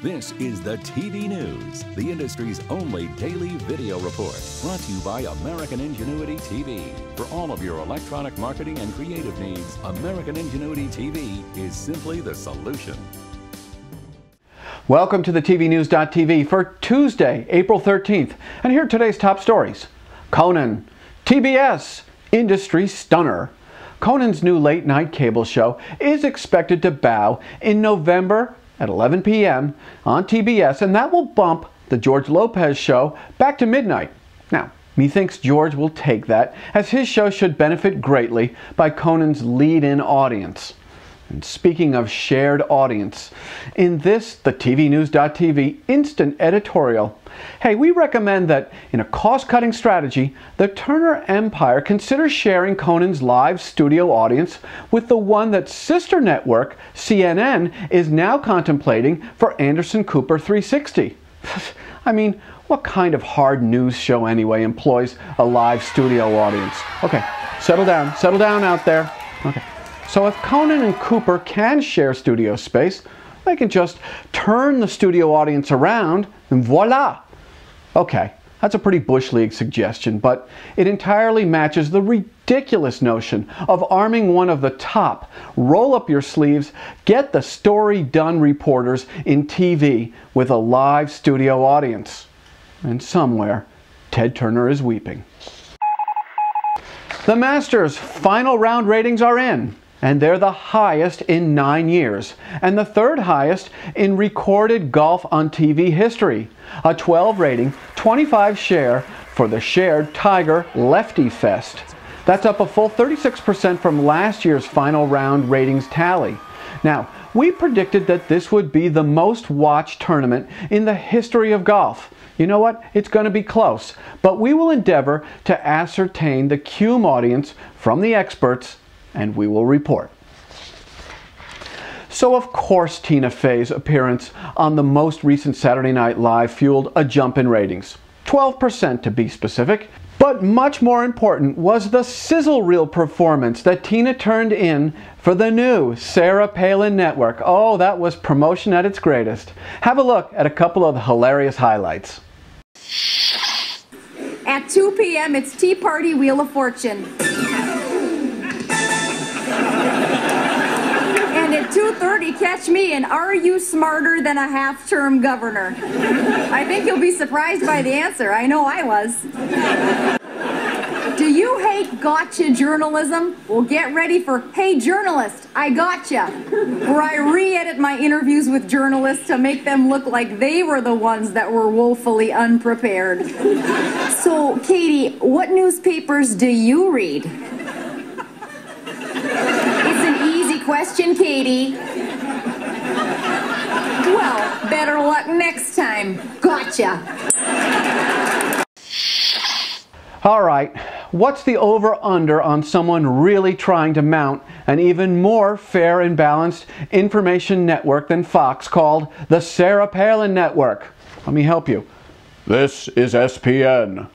This is the TV News, the industry's only daily video report, brought to you by American Ingenuity TV. For all of your electronic marketing and creative needs, American Ingenuity TV is simply the solution. Welcome to the TVNews.tv for Tuesday, April 13th. And here are today's top stories. Conan, TBS, industry stunner. Conan's new late-night cable show is expected to bow in November at 11 p.m. on TBS, and that will bump the George Lopez show back to midnight. Now, methinks George will take that, as his show should benefit greatly by Conan's lead-in audience. And speaking of shared audience, in this, the TVNews.tv instant editorial, hey, we recommend that in a cost-cutting strategy, the Turner Empire consider sharing Conan's live studio audience with the one that sister network, CNN, is now contemplating for Anderson Cooper 360. I mean, what kind of hard news show anyway employs a live studio audience? Okay, settle down out there. Okay. So if Conan and Cooper can share studio space, they can just turn the studio audience around and voila! Okay, that's a pretty Bush League suggestion, but it entirely matches the ridiculous notion of arming one of the top, roll up your sleeves, get the story done reporters in TV with a live studio audience. And somewhere, Ted Turner is weeping. The Masters' final round ratings are in, and they're the highest in 9 years, and the third highest in recorded golf on TV history. A 12 rating, 25 share for the shared Tiger Lefty Fest. That's up a full 36% from last year's final round ratings tally. Now, we predicted that this would be the most watched tournament in the history of golf. You know what? It's going to be close, but we will endeavor to ascertain the cume audience from the experts, and we will report. So of course Tina Fey's appearance on the most recent Saturday Night Live fueled a jump in ratings, 12% to be specific. But much more important was the sizzle reel performance that Tina turned in for the new Sarah Palin Network. Oh, that was promotion at its greatest. Have a look at a couple of hilarious highlights. At 2 p.m. it's Tea Party Wheel of Fortune. And at 2:30, catch me in Are You Smarter Than a Half-Term Governor? I think you'll be surprised by the answer. I know I was. Do you hate gotcha journalism? Well, get ready for Hey Journalist, I Gotcha, where I re-edit my interviews with journalists to make them look like they were the ones that were woefully unprepared. So, Katie, what newspapers do you read? Question, Katie. Well, better luck next time. Gotcha. All right, what's the over-under on someone really trying to mount an even more fair and balanced information network than Fox called the Sarah Palin Network? Let me help you. This is SPN.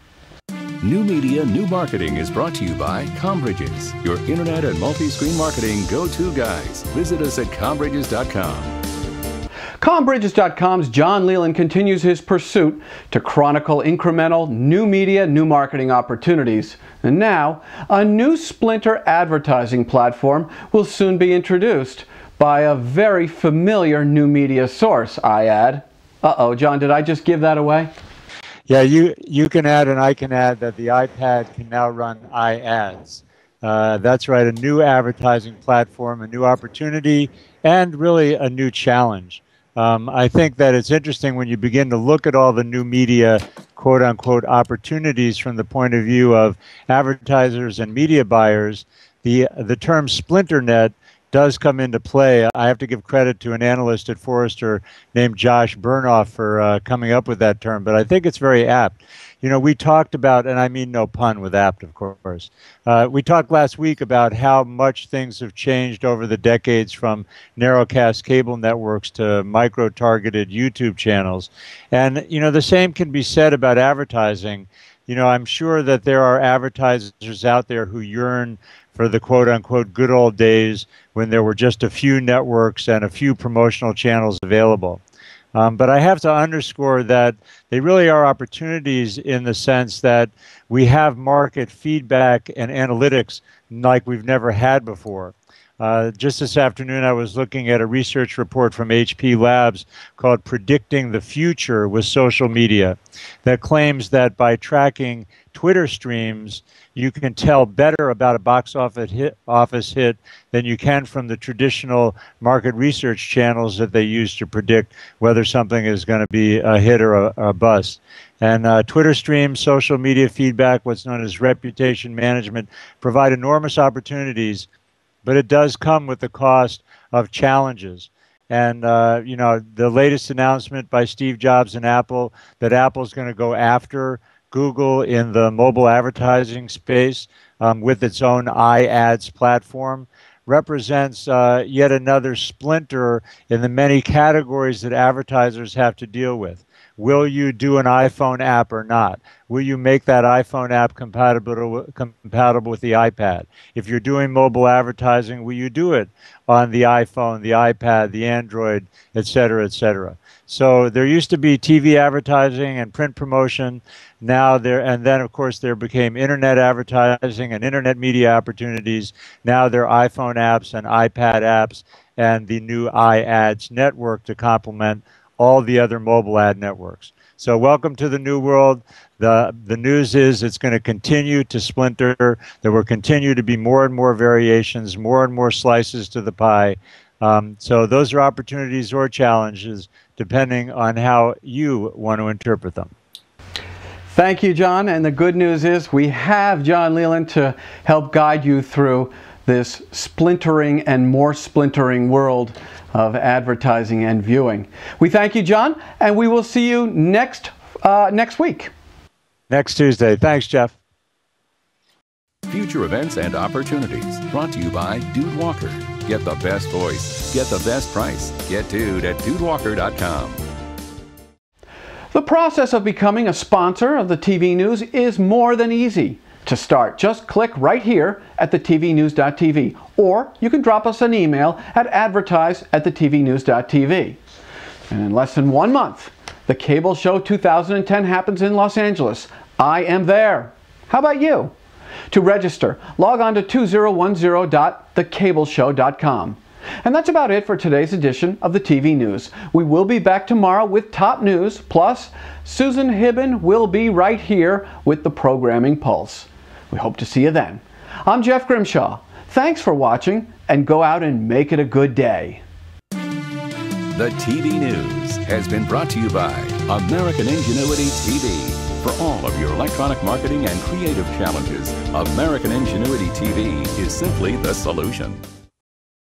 New Media, New Marketing is brought to you by Combridges, your internet and multi-screen marketing go-to guys. Visit us at Combridges.com. Combridges.com's John Leland continues his pursuit to chronicle incremental new media, new marketing opportunities. And now, a new Splinter advertising platform will soon be introduced by a very familiar new media source, iAds. Uh-oh, John, did I just give that away? Yeah, you can add and I can add that the iPad can now run iAds. That's right, a new advertising platform, a new opportunity, and really a new challenge. I think that it's interesting when you begin to look at all the new media, quote-unquote, opportunities from the point of view of advertisers and media buyers. The term Splinter-Net does come into play. I have to give credit to an analyst at Forrester named Josh Burnoff for coming up with that term, but I think it's very apt. You know, we talked about, and I mean no pun with apt, of course, we talked last week about how much things have changed over the decades from narrowcast cable networks to micro-targeted YouTube channels. And, you know, the same can be said about advertising. You know, I'm sure that there are advertisers out there who yearn for the quote-unquote good old days when there were just a few networks and a few promotional channels available. But I have to underscore that they really are opportunities in the sense that we have market feedback and analytics like we've never had before. Just this afternoon, I was looking at a research report from HP Labs called Predicting the Future with Social Media that claims that by tracking Twitter streams, you can tell better about a box office hit than you can from the traditional market research channels that they use to predict whether something is going to be a hit or a bust. And Twitter streams, social media feedback, what's known as reputation management, provide enormous opportunities, but it does come with the cost of challenges. And, you know, the latest announcement by Steve Jobs and Apple that Apple's going to go after Google in the mobile advertising space with its own iAds platform represents yet another splinter in the many categories that advertisers have to deal with. Will you do an iPhone app or not? Will you make that iPhone app compatible with the iPad? If you're doing mobile advertising, will you do it on the iPhone, the iPad, the Android, et cetera, et cetera? So there used to be TV advertising and print promotion. Now and then of course there became internet advertising and internet media opportunities. Now there are iPhone apps and iPad apps and the new iAds network to complement all the other mobile ad networks. So welcome to the new world. The news is it's going to continue to splinter. There will continue to be more and more variations, more and more slices to the pie. So those are opportunities or challenges depending on how you want to interpret them. Thank you, John. And the good news is we have John Leland to help guide you through this splintering and more splintering world of advertising and viewing. We thank you, John, and we will see you next week. Next Tuesday. Thanks, Jeff. Future events and opportunities brought to you by Dude Walker. Get the best voice. Get the best price. Get Dude at dudewalker.com. The process of becoming a sponsor of the TV News is more than easy. To start, just click right here at the TVNews.tv, or you can drop us an email at advertise@thetvnews.tv. And in less than 1 month, the Cable Show 2010 happens in Los Angeles. I am there. How about you? To register, log on to 2010.thecableshow.com. And that's about it for today's edition of the TV News. We will be back tomorrow with top news, plus Susan Hibben will be right here with the Programming Pulse. We hope to see you then. I'm Jeff Grimshaw. Thanks for watching, and go out and make it a good day. The TV News has been brought to you by American Ingenuity TV. For all of your electronic marketing and creative challenges, American Ingenuity TV is simply the solution.